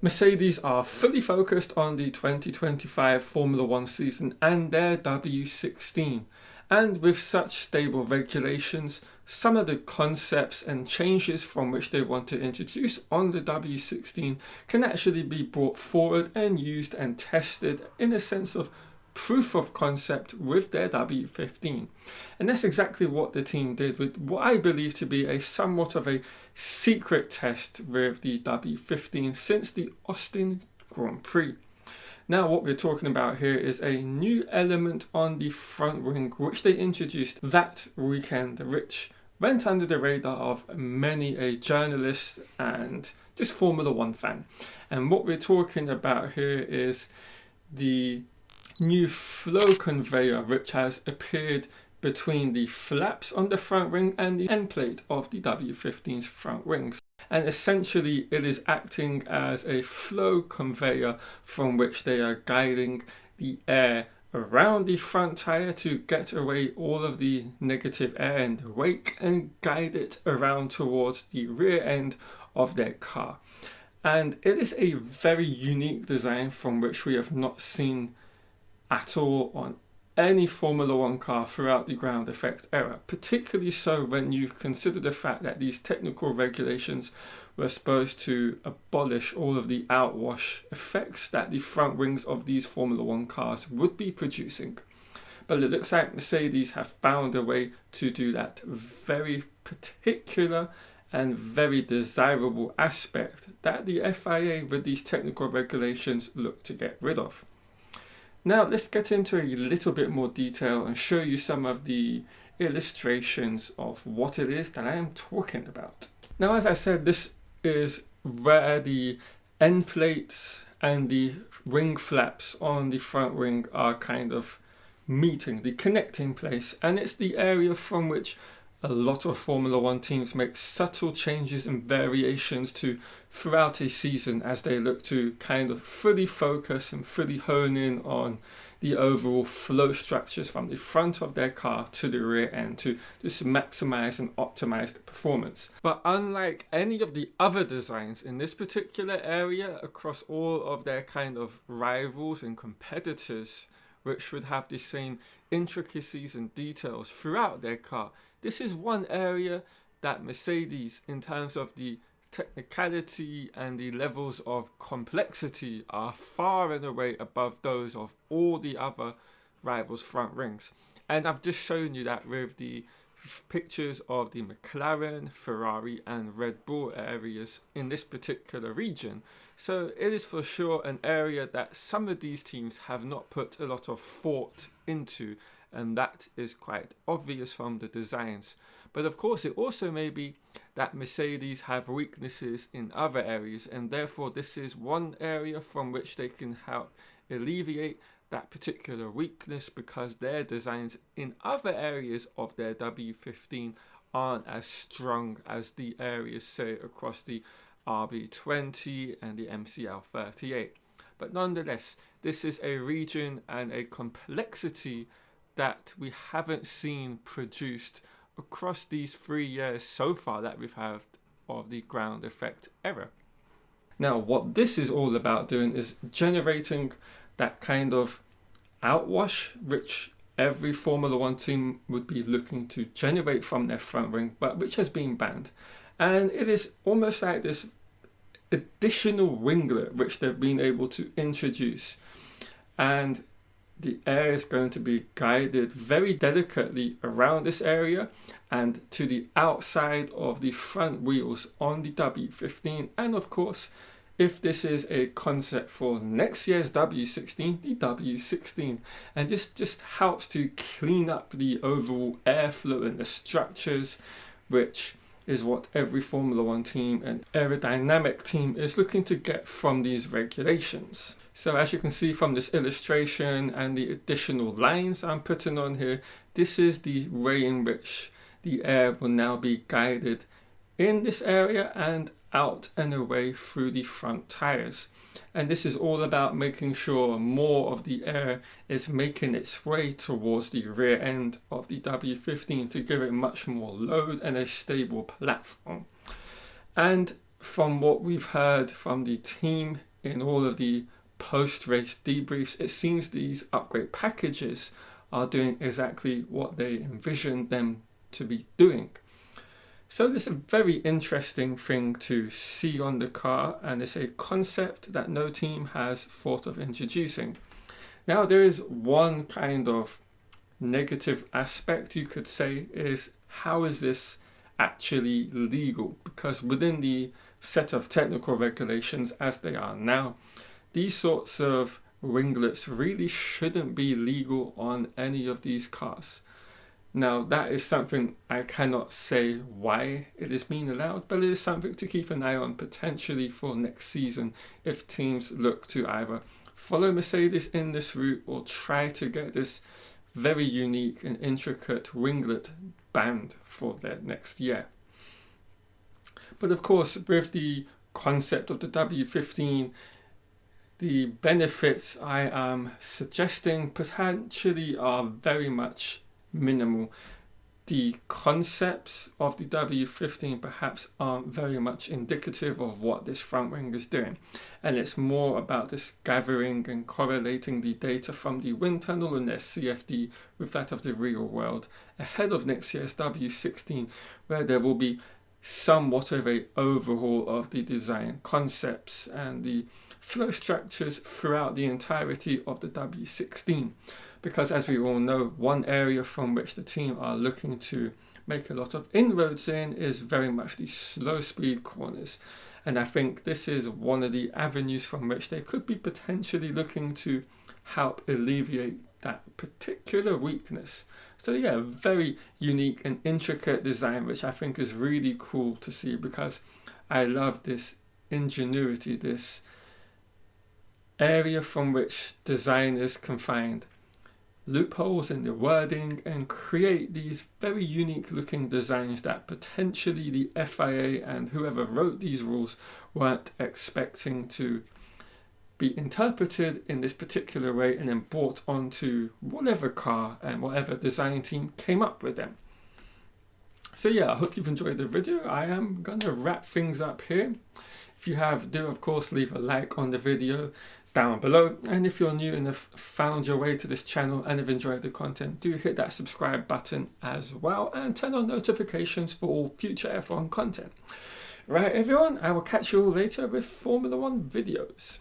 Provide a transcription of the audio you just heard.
Mercedes are fully focused on the 2025 Formula One season and their W16. And with such stable regulations, some of the concepts and changes from which they want to introduce on the W16 can actually be brought forward and used and tested in a sense of proof of concept with their W15. And that's exactly what the team did with what I believe to be a somewhat of a secret test with the W15 since the Austin Grand Prix. Now what we're talking about here is a new element on the front wing which they introduced that weekend, which went under the radar of many a journalist and just Formula One fan. And what we're talking about here is the new flow conveyor which has appeared between the flaps on the front wing and the end plate of the W15's front wings. And essentially it is acting as a flow conveyor from which they are guiding the air around the front tire to get away all of the negative air in the wake and guide it around towards the rear end of their car. And it is a very unique design from which we have not seen at all on any Formula One car throughout the ground effect era, particularly so when you consider the fact that these technical regulations were supposed to abolish all of the outwash effects that the front wings of these Formula One cars would be producing. But it looks like Mercedes have found a way to do that very particular and very desirable aspect that the FIA with these technical regulations look to get rid of. Now let's get into a little bit more detail and show you some of the illustrations of what it is that I am talking about. Now, as I said, this is where the end plates and the wing flaps on the front wing are kind of meeting, the connecting place, and it's the area from which a lot of Formula One teams make subtle changes and variations to throughout a season as they look to kind of fully focus and fully hone in on the overall flow structures from the front of their car to the rear end to just maximize and optimize the performance. But unlike any of the other designs in this particular area across all of their kind of rivals and competitors, which would have the same intricacies and details throughout their car, this is one area that Mercedes, in terms of the technicality and the levels of complexity, are far and away above those of all the other rivals' front wings. And I've just shown you that with the pictures of the McLaren, Ferrari and Red Bull areas in this particular region. So it is for sure an area that some of these teams have not put a lot of thought into, and that is quite obvious from the designs. But of course it also may be that Mercedes have weaknesses in other areas, and therefore this is one area from which they can help alleviate that particular weakness, because their designs in other areas of their W15 aren't as strong as the areas, say, across the RB20 and the MCL38. But nonetheless, this is a region and a complexity that we haven't seen produced across these 3 years so far that we've had of the ground effect era. Now, what this is all about doing is generating that kind of outwash which every Formula One team would be looking to generate from their front wing, but which has been banned. And it is almost like this additional winglet which they've been able to introduce, and the air is going to be guided very delicately around this area and to the outside of the front wheels on the W15. And of course, if this is a concept for next year's W16, the W16. And this just helps to clean up the overall airflow and the structures, which is what every Formula One team and Aerodynamic team is looking to get from these regulations. So as you can see from this illustration and the additional lines I'm putting on here, this is the way in which the air will now be guided in this area and out and away through the front tires. And this is all about making sure more of the air is making its way towards the rear end of the W15 to give it much more load and a stable platform. And from what we've heard from the team in all of the post-race debriefs, it seems these upgrade packages are doing exactly what they envisioned them to be doing. So this is a very interesting thing to see on the car, and it's a concept that no team has thought of introducing. Now there is one kind of negative aspect you could say is, how is this actually legal? Because within the set of technical regulations as they are now, these sorts of winglets really shouldn't be legal on any of these cars. Now that is something I cannot say why it is being allowed, but it is something to keep an eye on potentially for next season if teams look to either follow Mercedes in this route or try to get this very unique and intricate winglet banned for their next year. But of course, with the concept of the W15, the benefits I am suggesting potentially are very much minimal. The concepts of the W15 perhaps aren't very much indicative of what this front wing is doing, and it's more about this gathering and correlating the data from the wind tunnel and their CFD with that of the real world ahead of next year's W16, where there will be somewhat of a overhaul of the design concepts and the flow structures throughout the entirety of the W16. Because as we all know, one area from which the team are looking to make a lot of inroads in is very much the slow speed corners. And I think this is one of the avenues from which they could be potentially looking to help alleviate that particular weakness. So yeah, very unique and intricate design, which I think is really cool to see, because I love this ingenuity, this area from which designers can find loopholes in the wording and create these very unique looking designs that potentially the FIA and whoever wrote these rules weren't expecting to be interpreted in this particular way and then brought onto whatever car and whatever design team came up with them. So yeah, I hope you've enjoyed the video. I am going to wrap things up here. If you have, do of course leave a like on the video down below, and if you're new and have found your way to this channel and have enjoyed the content, do hit that subscribe button as well and turn on notifications for all future F1 content. Right everyone, I will catch you all later with Formula 1 videos.